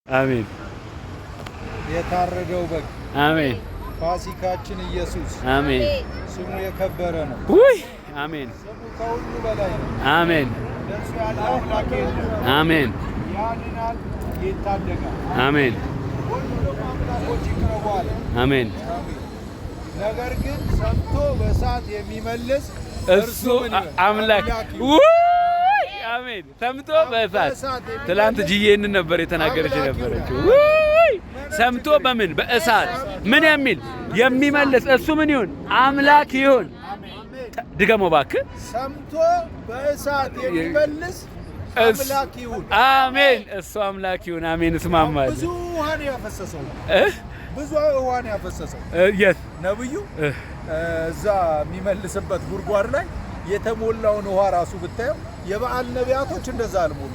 አሜን። የታረደው በግ አሜን። ፋሲካችን ኢየሱስ አሜን። ስሙ የከበረ ነው። ውይ አሜን። ስሙ ከሁሉ በላይ ነው። አሜን። ለእሱ ያለ አምላክ የለም። አሜን። ያድናል፣ ይታደጋል። አሜን። ሁሉም አምላኮች ይቅረባል። አሜን። ነገር ግን ሰምቶ በእሳት የሚመልስ እሱ አምላክ ውይ አሜን። ሰምቶ በእሳት ትላንት ጂዬን ነበር የተናገረች የነበረችው። ውይ ሰምቶ በምን በእሳት ምን የሚል የሚመልስ እሱ ምን ይሁን አምላክ ይሁን። ድገሞ እባክህ። ሰምቶ በእሳት የሚመልስ አምላክ ይሁን። አሜን። እሱ አምላክ ይሁን። አሜን። እስማማለሁ። ብዙ ውሃን ያፈሰሰው ብዙ ውሃን ያፈሰሰው የት ነብዩ እዛ የሚመልስበት ጉድጓድ ላይ የተሞላውን ውሃ ራሱ ብታየው የበዓል ነቢያቶች እንደዛ አልሞሉ።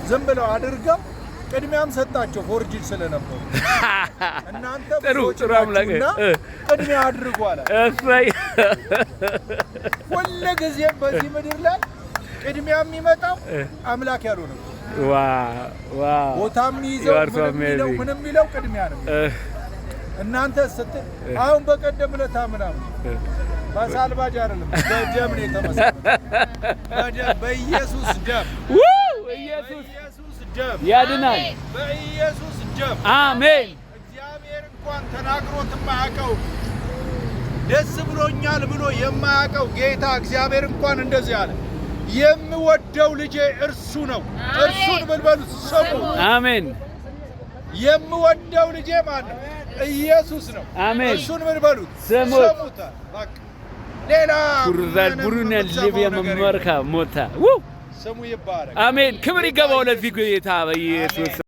ዝም ብለው አድርገው ቅድሚያም ሰጣቸው ፎርጂድ ስለነበሩ እናንተ ጥሩ አምላክና ቅድሚያ አድርጉ አለ። እሰይ ሁሉ ጊዜ በዚህ ምድር ላይ ቅድሚያ የሚመጣው አምላክ ያልሆነ ዋው ቦታም ይዘው ምንም የሚለው ቅድሚያ ነው። እናንተ ስትል አሁን በቀደም ዕለት ምናምን በሳልባጅ አይደለም በደም ነው የተመሰለው። በኢየሱስ ደም በኢየሱስ ደም ያድናል። በኢየሱስ ደም አሜን። እግዚአብሔር እንኳን ተናግሮት የማያውቀው ደስ ብሎኛል ብሎ የማያውቀው ጌታ እግዚአብሔር እንኳን እንደዚህ አለ፣ የምወደው ልጄ እርሱ ነው። እርሱን በልበሉ ስሙ። አሜን። የምወደው ልጄ ማን ነው? ኢየሱስ ነው። አሜን። እርሱን በልበሉት ስሙት። በቃ ሌላ ኩርዛል ቡሩን ሊቢያ መመርካ ሞታ ስሙ ይባረክ። አሜን። ክብር ይገባው ለዚህ ጌታ በኢየሱስ